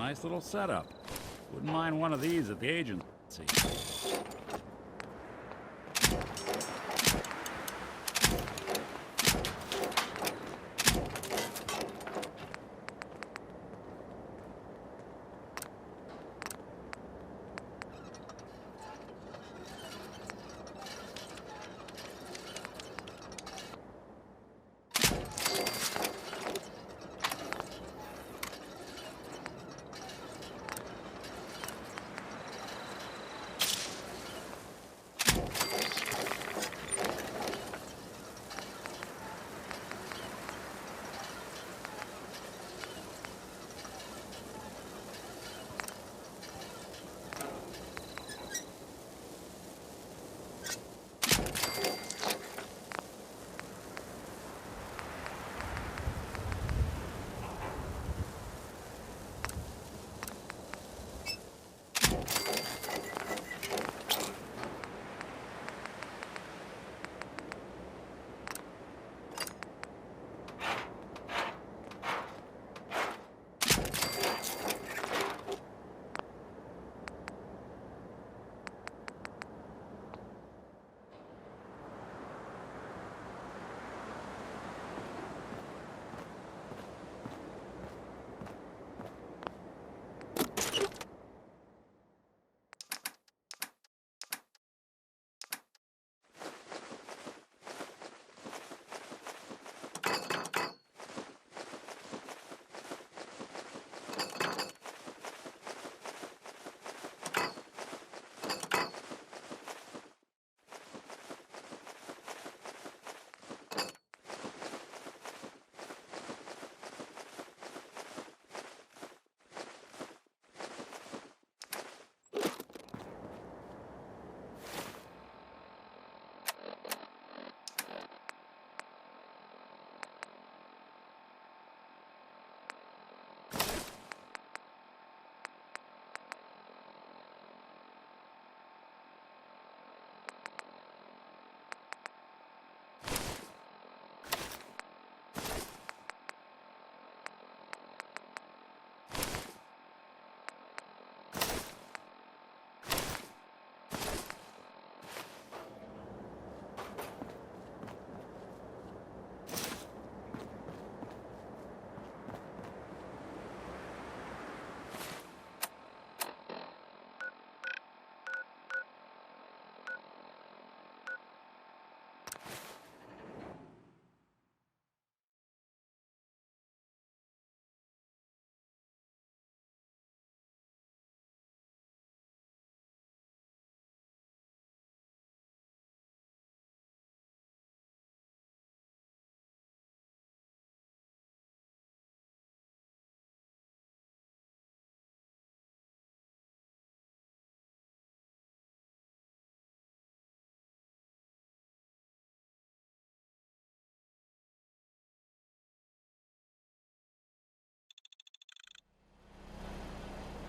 Nice little setup. Wouldn't mind one of these at the agency.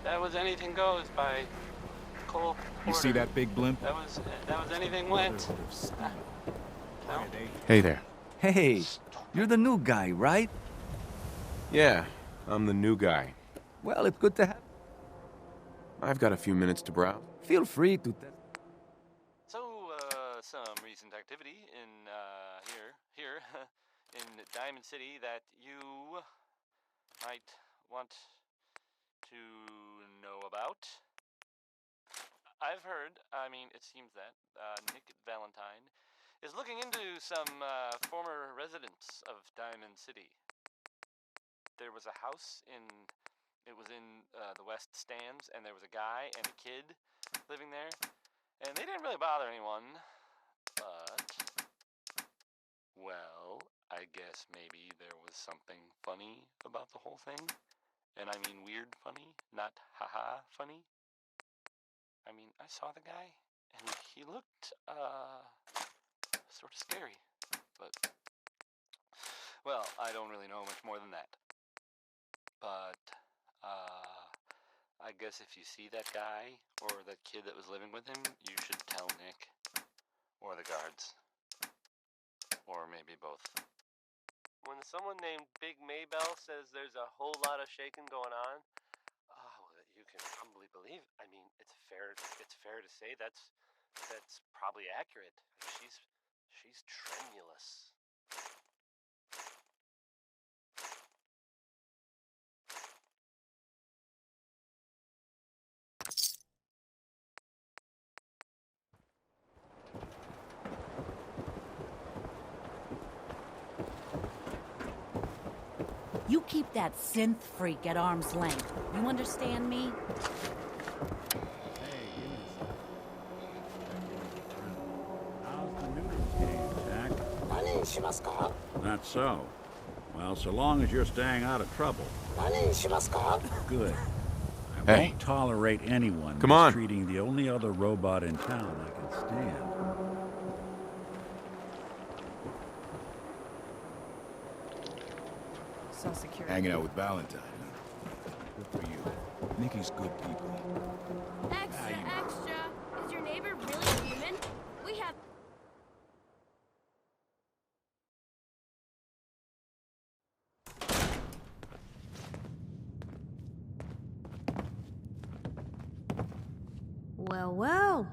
That was Anything Goes by Cole Porter. You see that big blimp? That was Anything Went. No? Hey there. Hey, you're the new guy, right? Yeah, I'm the new guy. Well, it's good to have... I've got a few minutes to browse. Feel free to... So, some recent activity in, here, in Diamond City that you might want to know about. I've heard, it seems that Nick Valentine is looking into some former residents of Diamond City. There was a house it was in the West Stands, and there was a guy and a kid living there, and they didn't really bother anyone, but, well, I guess maybe there was something funny about the whole thing. And I mean weird funny, not haha funny. I saw the guy, and he looked, sort of scary. But, well, I don't really know much more than that. But, I guess if you see that guy, or that kid that was living with him, you should tell Nick. Or the guards. Or maybe both. When someone named Big Maybell says there's a whole lot of shaking going on, can humbly believe. I mean, it's fair to say that's probably accurate. She's tremulous. You keep that synth freak at arm's length. You understand me? Hey, give me a second. How's the noodles game, Jack? That's so. Well, so long as you're staying out of trouble. Good. I Hey. won't tolerate anyone Come on. mistreating the only other robot in town I can stand. So secure. Hanging out with Valentine. Good for you. Nikki's good people. Extra, extra. Is your neighbor really human? We have... Well, well.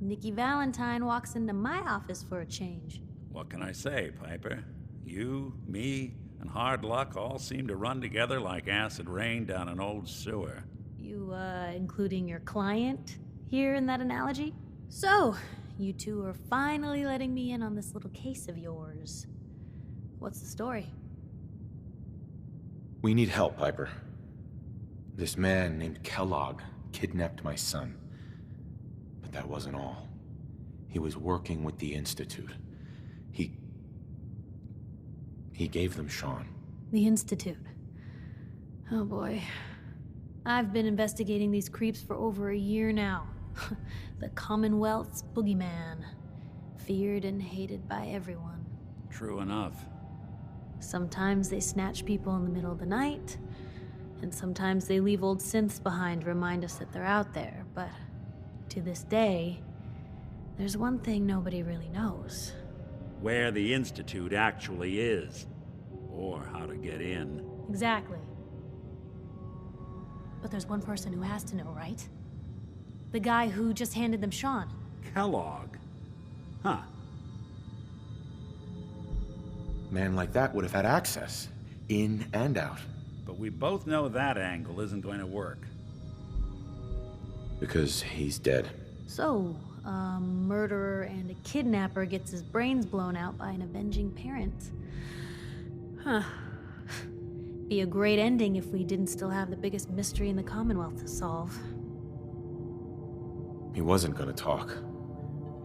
Nikki Valentine walks into my office for a change. What can I say, Piper? You, me, and hard luck all seem to run together like acid rain down an old sewer. You, including your client here in that analogy? So, you two are finally letting me in on this little case of yours. What's the story? We need help, Piper. This man named Kellogg kidnapped my son. But that wasn't all. He was working with the Institute. He gave them Sean. The Institute. Oh boy. I've been investigating these creeps for over a year now. The Commonwealth's boogeyman. Feared and hated by everyone. True enough. Sometimes they snatch people in the middle of the night, and sometimes they leave old synths behind to remind us that they're out there, but to this day, there's one thing nobody really knows. Where the Institute actually is. Or how to get in. Exactly. But there's one person who has to know, right? The guy who just handed them Sean. Kellogg. Huh. Man like that would have had access, in and out. But we both know that angle isn't going to work. Because he's dead. So, a murderer and a kidnapper gets his brains blown out by an avenging parent. Huh. Be a great ending if we didn't still have the biggest mystery in the Commonwealth to solve. He wasn't gonna talk.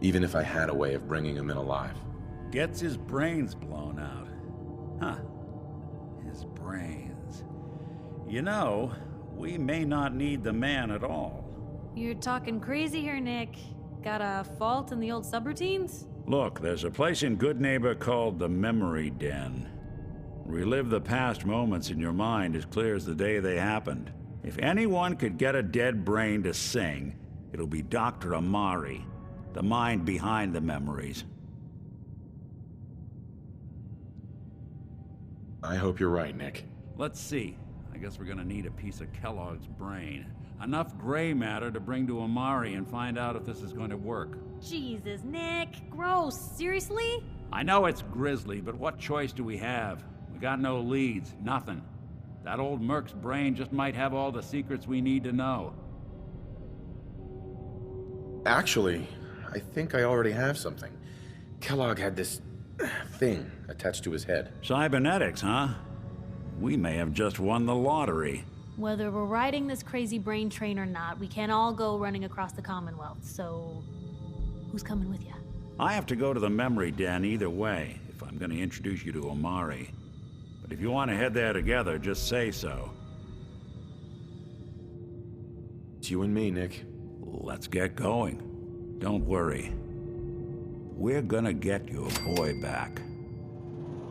Even if I had a way of bringing him in alive. Gets his brains blown out. Huh. His brains. You know, we may not need the man at all. You're talking crazy here, Nick. Got a fault in the old subroutines? Look, there's a place in Good Neighbor called the Memory Den. Relive the past moments in your mind as clear as the day they happened. If anyone could get a dead brain to sing, it'll be Dr. Amari, the mind behind the memories. I hope you're right, Nick. Let's see. I guess we're gonna need a piece of Kellogg's brain. Enough gray matter to bring to Amari and find out if this is going to work. Jesus, Nick. Gross. Seriously? I know it's grisly, but what choice do we have? We got no leads, nothing. That old Merc's brain just might have all the secrets we need to know. Actually, I think I already have something. Kellogg had this thing attached to his head. Cybernetics, huh? We may have just won the lottery. Whether we're riding this crazy brain train or not, we can't all go running across the Commonwealth, so... who's coming with you? I have to go to the Memory Den either way, if I'm going to introduce you to Amari. But if you want to head there together, just say so. It's you and me, Nick. Let's get going. Don't worry. We're gonna get your boy back.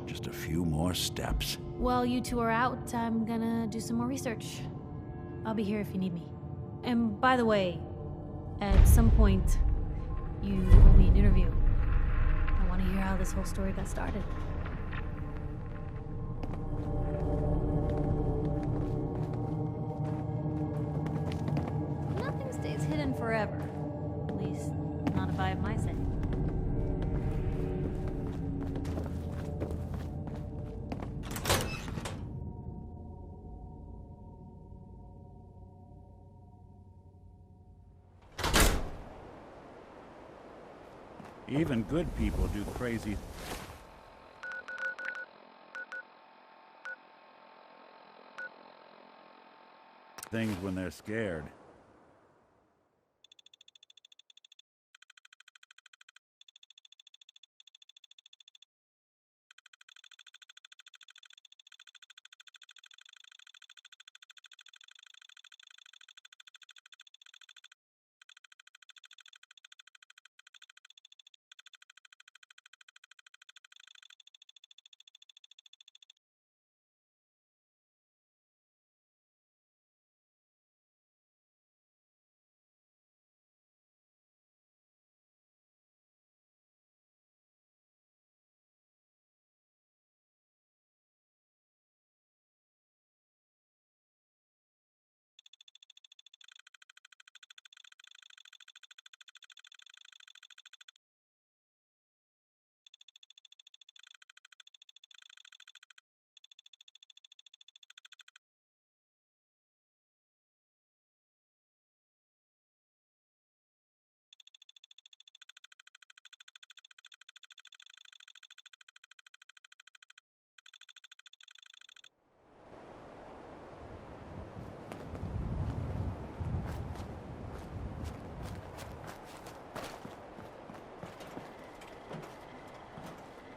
Just a few more steps. While you two are out, I'm gonna do some more research. I'll be here if you need me. And by the way, at some point, you owe me an interview. I want to hear how this whole story got started. Even good people do crazy things when they're scared.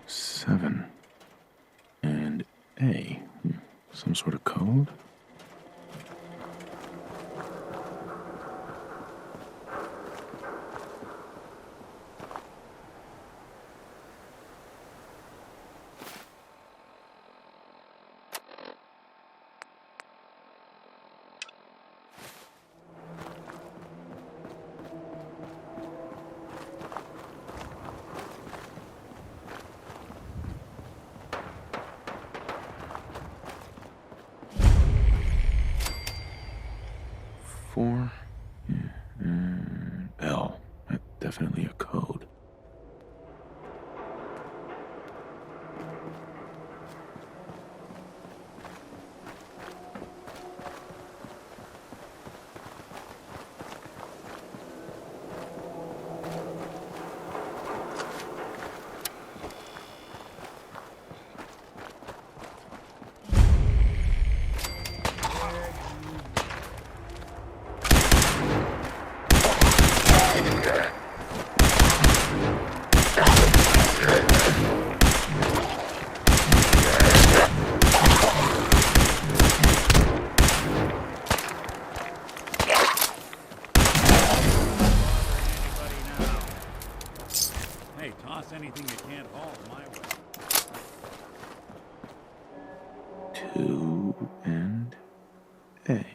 Seven. And A. Some sort of code? Four. L. That's definitely a code. Hey, toss anything you can't haul my way. 2 and A.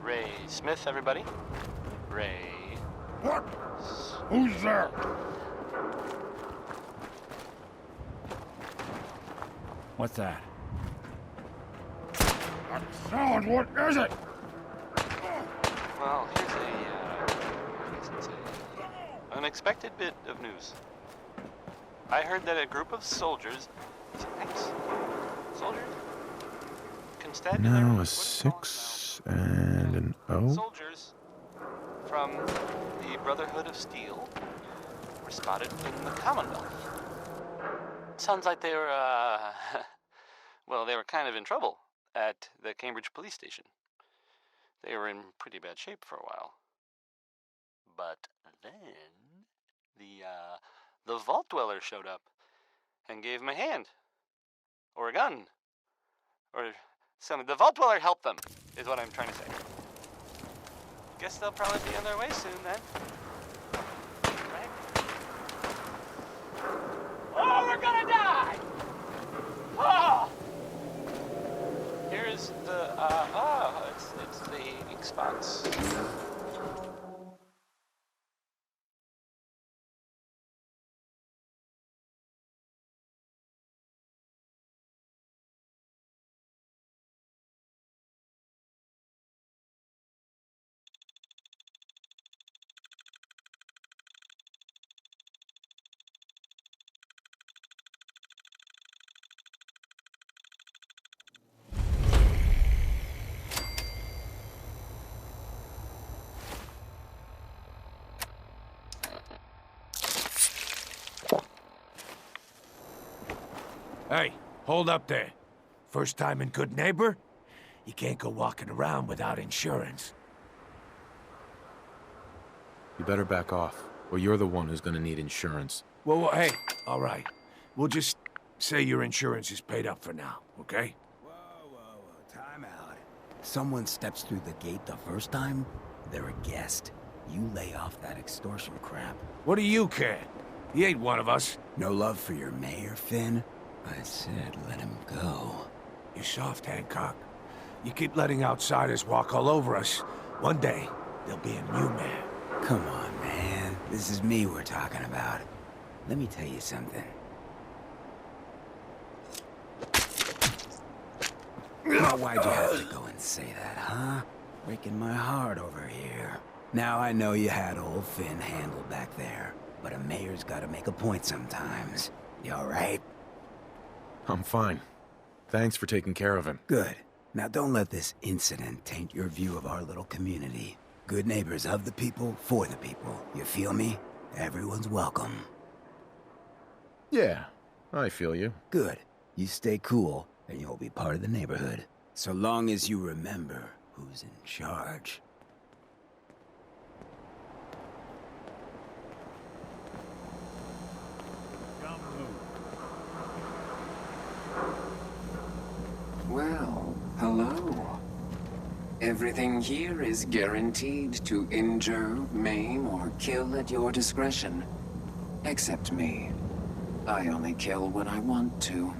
Ray Smith, everybody. Ray. What? Who's there? What's that? That sound, what is it? Well, here's an unexpected bit of news. I heard that a group of soldiers, soldiers, constabulary. Now a what is it called 6 and an O. Soldiers from the Brotherhood of Steel were spotted in the Commonwealth. Sounds like they were, well, they were kind of in trouble at the Cambridge police station. They were in pretty bad shape for a while. But then the Vault Dweller showed up and gave them a hand. Or a gun. Or some. The Vault Dweller helped them, is what I'm trying to say. Guess they'll probably be on their way soon then. Right? Oh, we're gonna die! Oh! Here's the, it's the ink spots. Hey, hold up there. First time in Good Neighbor? You can't go walking around without insurance. You better back off, or you're the one who's gonna need insurance. Well, hey, all right. We'll just say your insurance is paid up for now, okay? Whoa, time out. Someone steps through the gate the first time, they're a guest. You lay off that extortion crap. What do you care? He ain't one of us. No love for your mayor, Finn? I said let him go. You soft, Hancock. You keep letting outsiders walk all over us. One day, there'll be a new mayor. Come on, man. This is me we're talking about. Let me tell you something. Now, why'd you have to go and say that, huh? Breaking my heart over here. Now I know you had old Finn handled back there, but a mayor's gotta make a point sometimes. You alright? I'm fine. Thanks for taking care of him. Good. Now don't let this incident taint your view of our little community. Good neighbors of the people, for the people. You feel me? Everyone's welcome. Yeah, I feel you. Good. You stay cool, and you'll be part of the neighborhood. So long as you remember who's in charge. Well, hello. Everything here is guaranteed to injure, maim, or kill at your discretion. Except me. I only kill when I want to.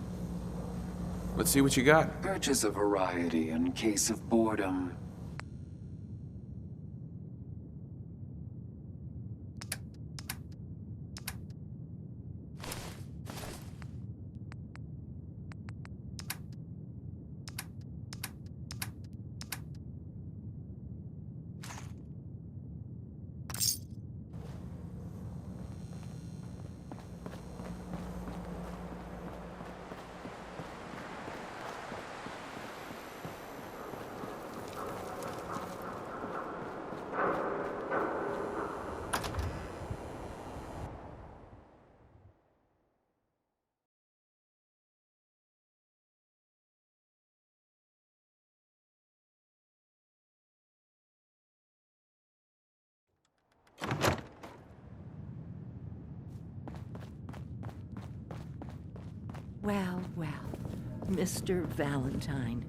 Let's see what you got. Purchase a variety in case of boredom. Well, well, Mr. Valentine.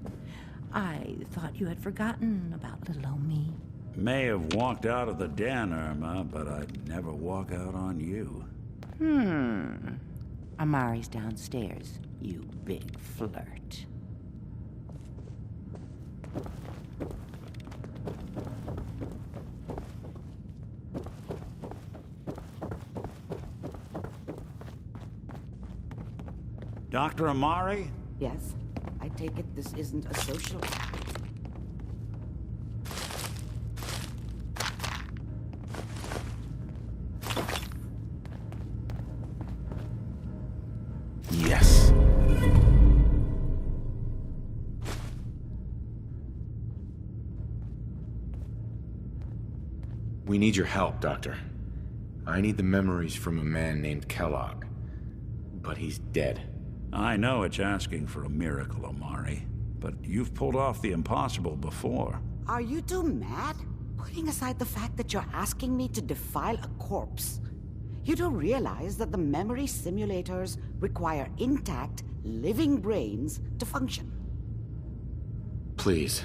I thought you had forgotten about little old me. May have walked out of the den, Irma, but I'd never walk out on you. Amari's downstairs, you big flirt. Dr. Amari? Yes, I take it this isn't a social... Yes. We need your help, Doctor. I need the memories from a man named Kellogg. But he's dead. I know it's asking for a miracle, Amari, but you've pulled off the impossible before. Are you two mad? Putting aside the fact that you're asking me to defile a corpse, you don't realize that the memory simulators require intact, living brains to function. Please.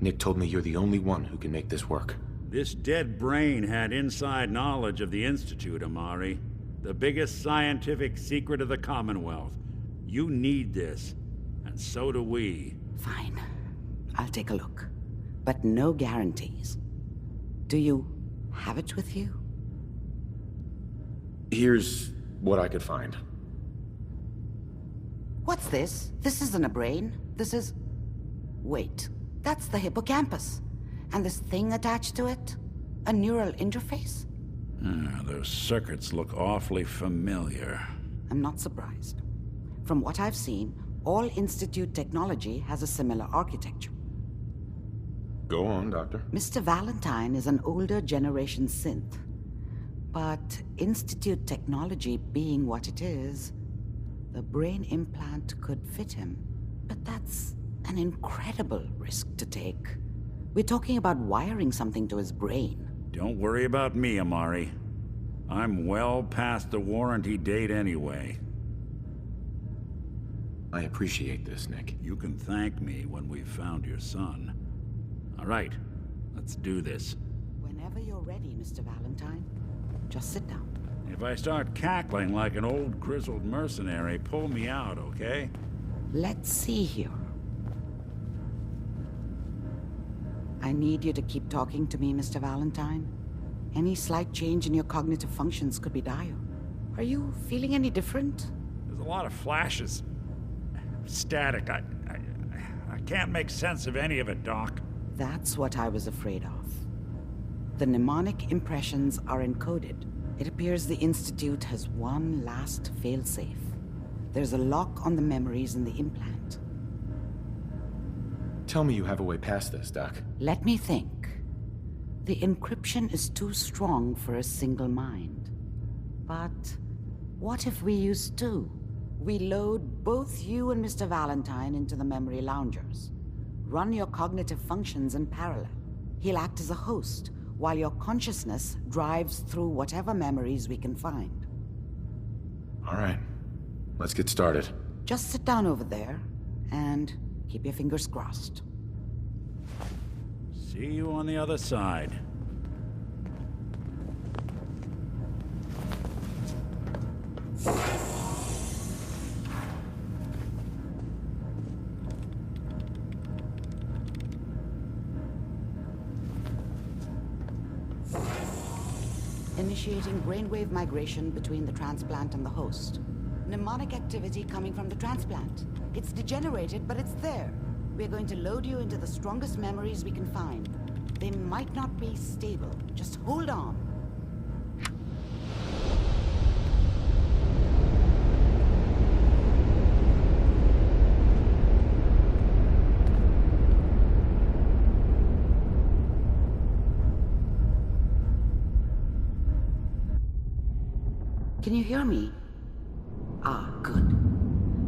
Nick told me you're the only one who can make this work. This dead brain had inside knowledge of the Institute, Amari. The biggest scientific secret of the Commonwealth. You need this, and so do we. Fine. I'll take a look. But no guarantees. Do you have it with you? Here's what I could find. What's this? This isn't a brain. This is... Wait. That's the hippocampus. And this thing attached to it? A neural interface? Those circuits look awfully familiar. I'm not surprised. From what I've seen, all Institute technology has a similar architecture. Go on, Doctor. Mr. Valentine is an older generation synth. But Institute technology being what it is, the brain implant could fit him. But that's an incredible risk to take. We're talking about wiring something to his brain. Don't worry about me, Amari. I'm well past the warranty date anyway. I appreciate this, Nick. You can thank me when we've found your son. All right, let's do this. Whenever you're ready, Mr. Valentine. Just sit down. If I start cackling like an old grizzled mercenary, pull me out, okay? Let's see here. I need you to keep talking to me, Mr. Valentine. Any slight change in your cognitive functions could be dire. Are you feeling any different? There's a lot of flashes. Static. I can't make sense of any of it, Doc. That's what I was afraid of. The mnemonic impressions are encoded. It appears the Institute has one last failsafe. There's a lock on the memories in the implant. Tell me you have a way past this, Doc. Let me think. The encryption is too strong for a single mind. But what if we use two? We load both you and Mr. Valentine into the memory loungers. Run your cognitive functions in parallel. He'll act as a host, while your consciousness drives through whatever memories we can find. All right. Let's get started. Just sit down over there, and keep your fingers crossed. See you on the other side. Initiating brainwave migration between the transplant and the host. Mnemonic activity coming from the transplant. It's degenerated, but it's there. We're going to load you into the strongest memories we can find. They might not be stable. Just hold on. Can you hear me? Ah, good.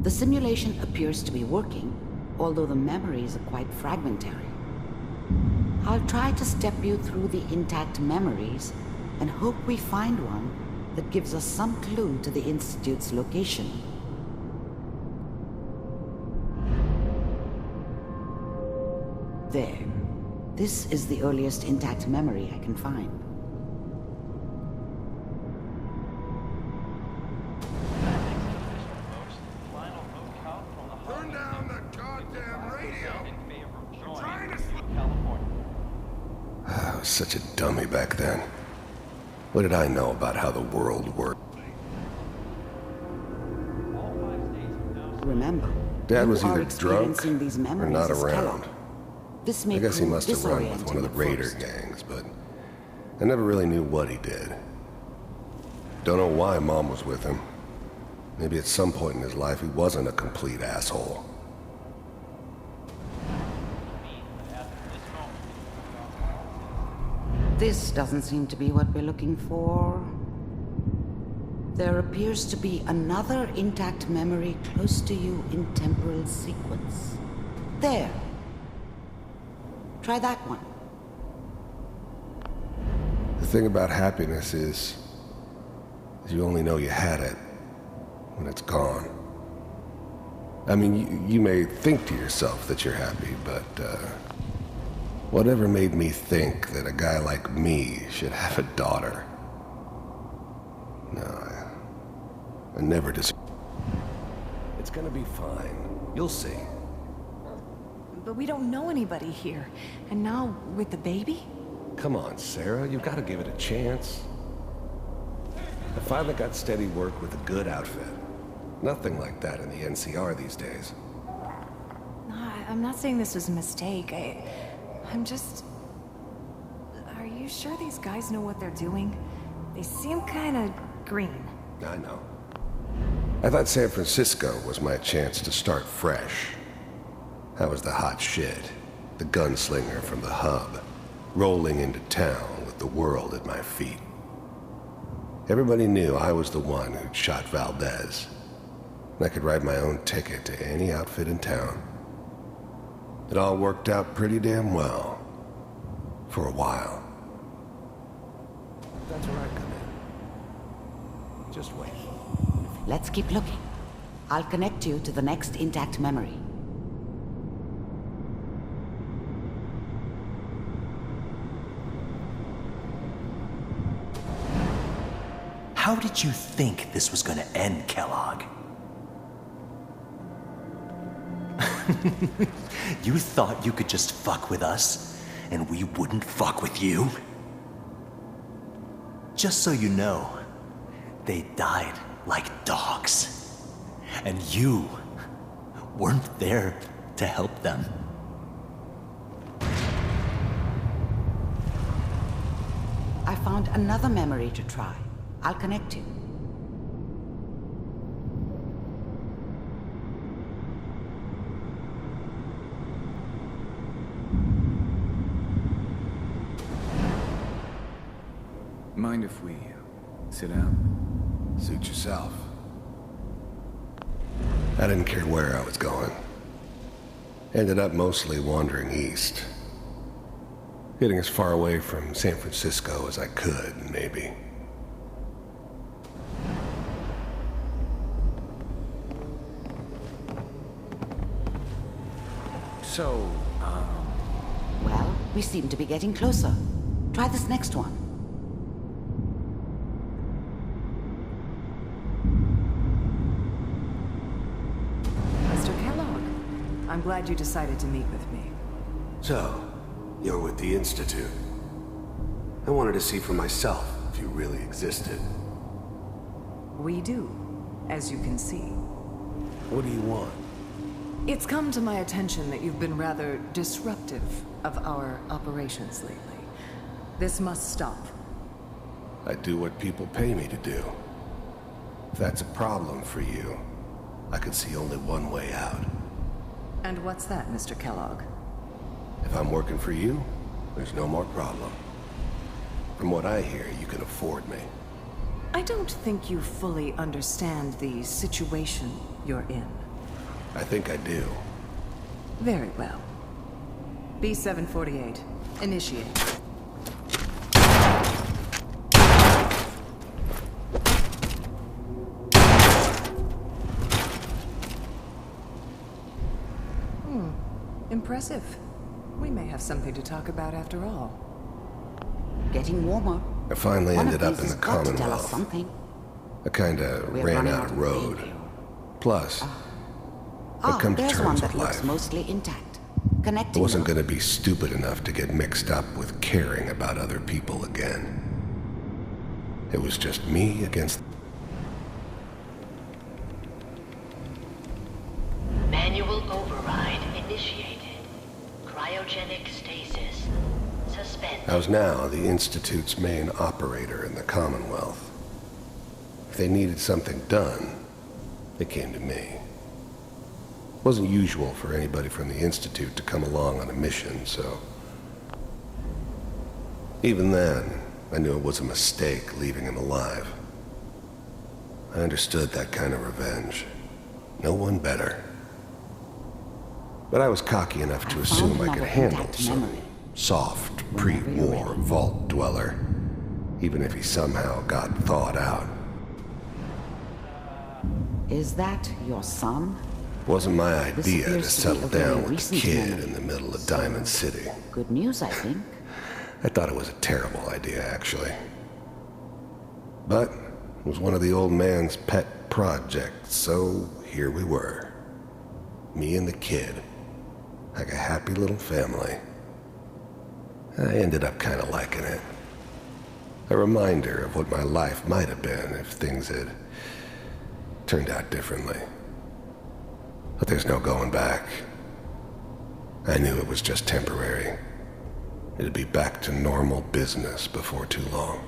The simulation appears to be working, although the memories are quite fragmentary. I'll try to step you through the intact memories and hope we find one that gives us some clue to the Institute's location. There. This is the earliest intact memory I can find. Turn down the goddamn radio! I'm trying to... I was such a dummy back then. What did I know about how the world worked? Remember, Dad was you are either drunk experiencing these or memories not as around. Kellogg. This may I guess he prove must have run with one of the disorienting raider at first. gangs, but I never really knew what he did. Don't know why Mom was with him. Maybe at some point in his life he wasn't a complete asshole. This doesn't seem to be what we're looking for. There appears to be another intact memory close to you in temporal sequence. There. Try that one. The thing about happiness is you only know you had it when it's gone. I mean, you may think to yourself that you're happy, but whatever made me think that a guy like me should have a daughter? No, and never dis... It's gonna be fine. You'll see. But we don't know anybody here. And now, with the baby? Come on, Sarah. You've got to give it a chance. I finally got steady work with a good outfit. Nothing like that in the NCR these days. No, I'm not saying this was a mistake. I'm just... Are you sure these guys know what they're doing? They seem kind of green. I know. I thought San Francisco was my chance to start fresh. I was the hot shit, the gunslinger from the hub, rolling into town with the world at my feet. Everybody knew I was the one who'd shot Valdez. And I could write my own ticket to any outfit in town. It all worked out pretty damn well. For a while. That's where I come in. Just wait. Let's keep looking. I'll connect you to the next intact memory. How did you think this was gonna end, Kellogg? You thought you could just fuck with us, and we wouldn't fuck with you? Just so you know, they died like dogs. And you weren't there to help them. I found another memory to try. I'll connect you. Mind if we sit down? Suit yourself. I didn't care where I was going. Ended up mostly wandering east. Getting as far away from San Francisco as I could, maybe. So, Well, we seem to be getting closer. Try this next one. Mr. Kellogg, I'm glad you decided to meet with me. So, you're with the Institute. I wanted to see for myself if you really existed. We do, as you can see. What do you want? It's come to my attention that you've been rather disruptive of our operations lately. This must stop. I do what people pay me to do. If that's a problem for you, I could see only one way out. And what's that, Mr. Kellogg? If I'm working for you, there's no more problem. From what I hear, you can afford me. I don't think you fully understand the situation you're in. I think I do. Very well. B-748, initiate. Impressive. We may have something to talk about after all. Getting warmer. I finally ended up in the Tell us Commonwealth. something. I kinda ran out of road. Plus, I'd come to there's one terms that with looks life. mostly intact. I Connecting. wasn't gonna be stupid enough to get mixed up with caring about other people again. It was just me against... Manual override initiated. Cryogenic stasis. Suspended. I was now the Institute's main operator in the Commonwealth. If they needed something done, they came to me. It wasn't usual for anybody from the Institute to come along on a mission, so... Even then, I knew it was a mistake leaving him alive. I understood that kind of revenge. No one better. But I was cocky enough to assume I could handle some soft, pre-war vault dweller, even if he somehow got thawed out. Is that your son? Wasn't my idea to appears to be settle a very down with a recent kid memory. in the middle of Diamond City. Good news, I think. I thought it was a terrible idea, actually. But It was one of the old man's pet projects, so here we were. Me and the kid. Like a happy little family. I ended up kind of liking it. A reminder of what my life might have been if things had turned out differently. But there's no going back. I knew it was just temporary. It'd be back to normal business before too long.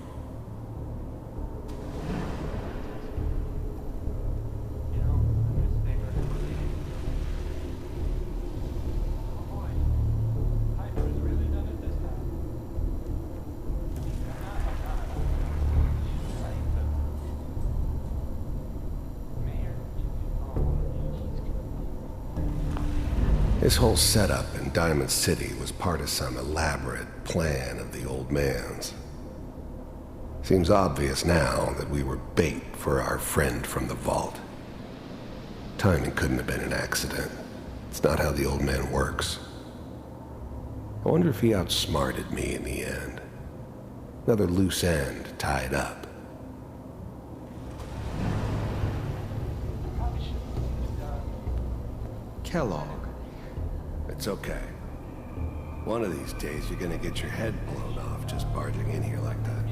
This whole setup in Diamond City was part of some elaborate plan of the old man's. Seems obvious now that we were bait for our friend from the vault. Timing couldn't have been an accident. It's not how the old man works. I wonder if he outsmarted me in the end. Another loose end tied up. Kellogg. It's okay. One of these days you're gonna get your head blown off just barging in here like that.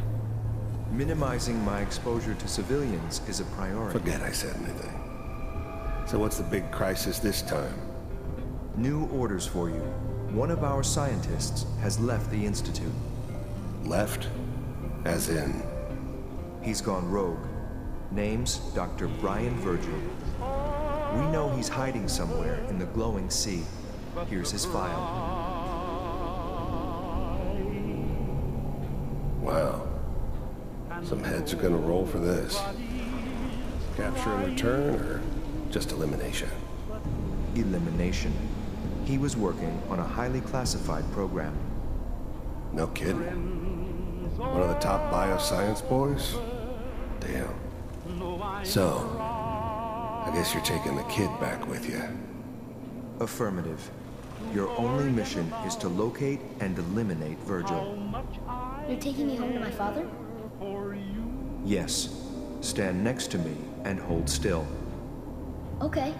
Minimizing my exposure to civilians is a priority. Forget I said anything. So what's the big crisis this time? New orders for you. One of our scientists has left the Institute. Left? As in? He's gone rogue. Name's Dr. Brian Virgil. We know he's hiding somewhere in the glowing sea. Here's his file. Wow. Some heads are gonna roll for this. Capture and return, or just elimination? Elimination. He was working on a highly classified program. No kidding. One of the top bioscience boys? Damn. So, I guess you're taking the kid back with you. Affirmative. Your only mission is to locate and eliminate Virgil. You're taking me home to my father? Yes. Stand next to me and hold still. Okay.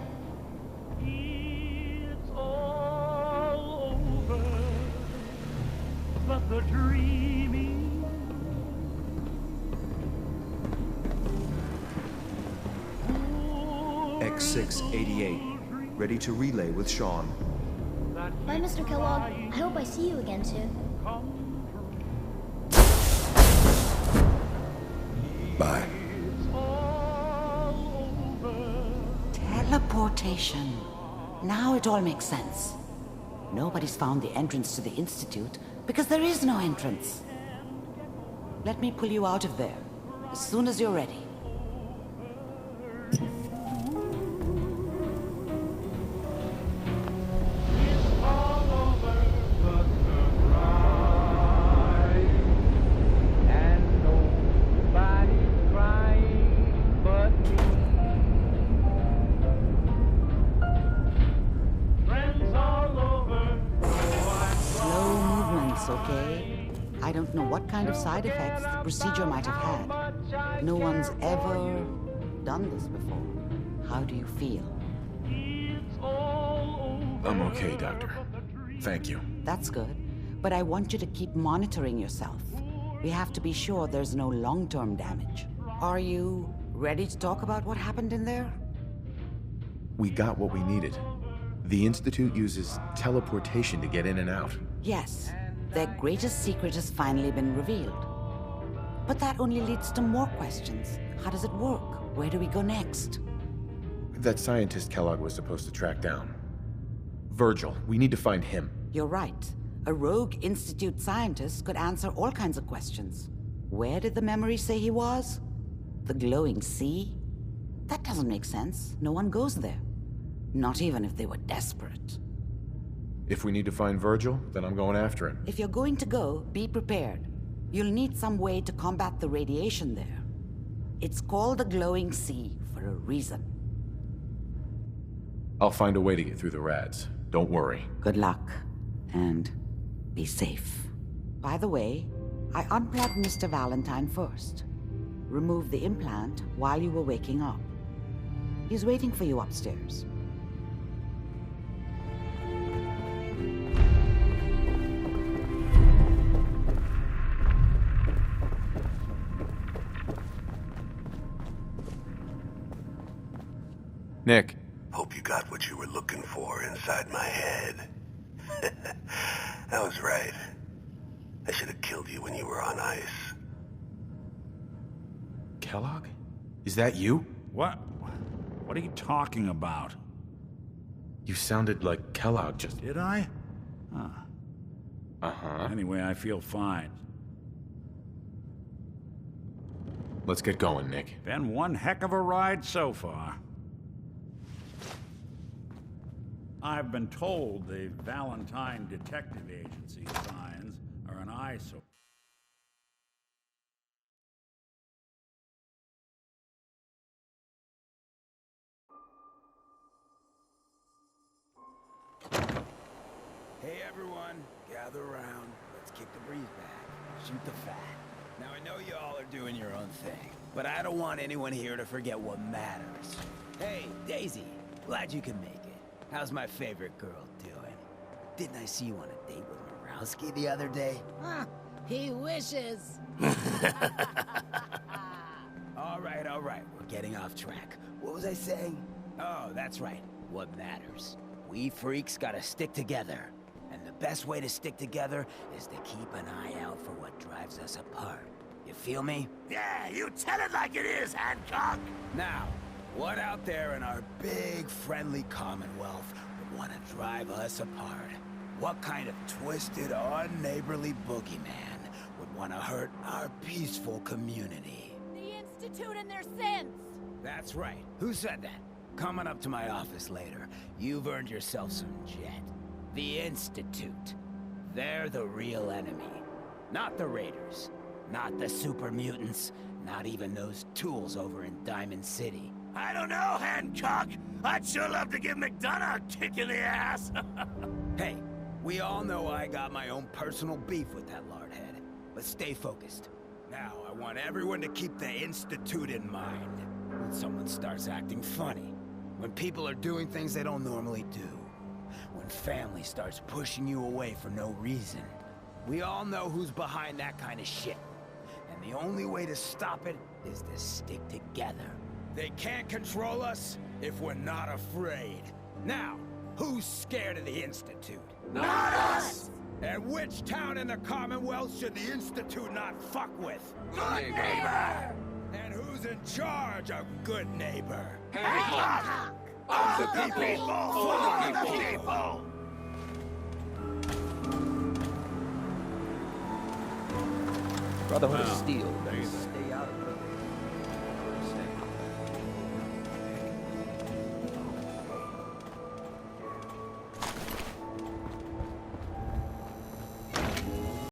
X688. Ready to relay with Sean. Bye, Mr. Kellogg. I hope I see you again soon. Bye. Teleportation. Now it all makes sense. Nobody's found the entrance to the Institute because there is no entrance. Let me pull you out of there as soon as you're ready. Okay? I don't know what kind of side effects the procedure might have had. No one's ever done this before. How do you feel? I'm okay, Doctor. Thank you. That's good. But I want you to keep monitoring yourself. We have to be sure there's no long-term damage. Are you ready to talk about what happened in there? We got what we needed. The Institute uses teleportation to get in and out. Yes. Their greatest secret has finally been revealed. But that only leads to more questions. How does it work? Where do we go next? That scientist Kellogg was supposed to track down. Virgil, we need to find him. You're right. A rogue Institute scientist could answer all kinds of questions. Where did the memory say he was? The glowing sea? That doesn't make sense. No one goes there. Not even if they were desperate. If we need to find Virgil, then I'm going after him. If you're going to go, be prepared. You'll need some way to combat the radiation there. It's called the glowing sea for a reason. I'll find a way to get through the rads. Don't worry. Good luck. And be safe. By the way, I unplugged Mr. Valentine first. remove the implant while you were waking up. He's waiting for you upstairs. Nick. Hope you got what you were looking for inside my head. I was right. I should have killed you when you were on ice. Kellogg? Is that you? What? What are you talking about? You sounded like Kellogg just... Did I? Huh. Uh-huh. Anyway, I feel fine. Let's get going, Nick. Been one heck of a ride so far. I've been told the Valentine Detective Agency signs are an eyesore. Hey everyone, gather around. Let's kick the breeze back. Shoot the fat. Now I know you all are doing your own thing, but I don't want anyone here to forget what matters. Hey, Daisy, glad you can make it. How's my favorite girl doing? Didn't I see you on a date with Morowski the other day? Huh, he wishes. All right, we're getting off track. What was I saying? Oh, that's right, what matters. We freaks gotta stick together. And the best way to stick together is to keep an eye out for what drives us apart. You feel me? Yeah, you tell it like it is, Hancock! Now, what out there in our big, friendly Commonwealth would want to drive us apart? What kind of twisted, unneighborly boogeyman would want to hurt our peaceful community? The Institute and their sins! That's right. Who said that? Coming up to my office later, you've earned yourself some jet. The Institute. They're the real enemy. Not the Raiders. Not the super mutants. Not even those tools over in Diamond City. I don't know, Hancock. I'd sure love to give McDonough a kick in the ass. Hey, we all know I got my own personal beef with that lardhead. But stay focused. Now, I want everyone to keep the Institute in mind. When someone starts acting funny. When people are doing things they don't normally do. When family starts pushing you away for no reason. We all know who's behind that kind of shit. And the only way to stop it is to stick together. They can't control us if we're not afraid. Now, who's scared of the Institute? Not us! And which town in the Commonwealth should the Institute not fuck with? Good neighbor! And who's in charge of good neighbor? Hancock! Of the people! For the people! Brotherhood of Steel. Stay out of it.